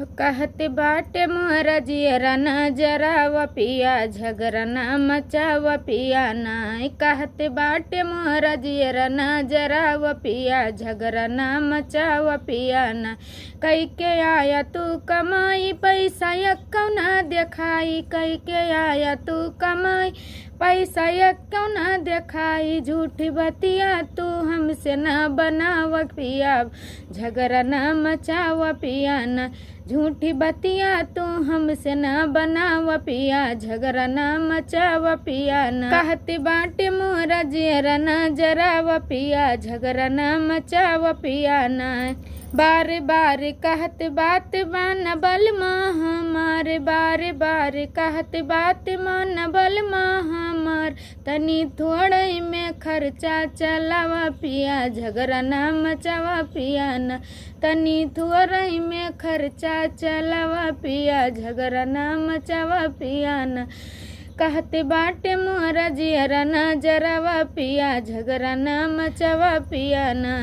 कहते बाटे मोरा जियरा नजरावा पिया झगड़ा ना मचावा पिया नाय। कहते बाटे मोरा जियरा नजरावा पिया झगड़ा ना मचावा पिया ना। कई के आया तू कमाई पैसा क्यों ना दिखाई। कई के आया तू कमाई पैसा क्यों ना दिखाई। झूठी बतिया तू हमसे ना बनावा पिया झगड़ा ना मचावा पिया ना। झूठी बतिया तू हमसे ना बनावा पिया झगड़ा ना मचावा पिया ना। कहते बाटे मोरा जियरा नजरावा पिया झगड़ा ना मचावा पिया ना। बारे बारे कहते बात मान बल हमारे। बारे बारे कहते बात मान बल हमार। तनी थोड़े में खर्चा चलावा पिया झगड़ा ना मचावा पिया ना। तनी थोड़े में खर्चा चलावा पिया झगड़ा ना मचावा पिया ना। कहते बाटे मोरा जियरा नजरावा पिया झगड़ा ना मचावा पिया ना।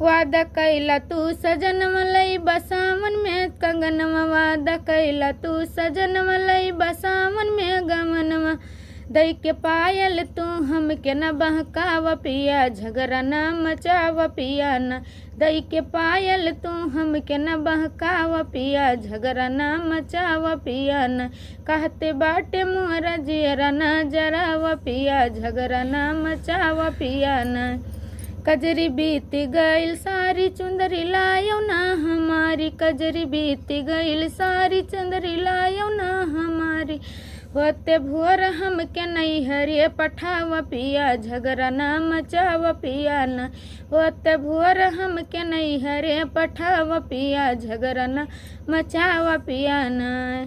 वादा कैला तू सजन मलई बसावन में कंगनवा। वादा कैला तू सजन मलई बसावन में गमनवा। दई के पायल तू हमके न बहकावा पिया झगड़ा ना मचावा पिया ना। दई के पायल तू हमके न बहकावा पिया झगड़ा ना मचावा पिया ना। कहते बाटे मोरा जियरा नजरावा पिया झगड़ा ना मचावा पिया ना। कजरी बीत गईल सारी चुंदरी लायो ना हमारी। कजरी बीत गईल सारी चुंदरी लायो ना हमारी। होते भोर हमके नैहरे पठावा पिया झगड़ा ना मचावा पिया ना। होते भोर हमके नैहरे पठावा पिया झगड़ा ना मचावा पिया ना।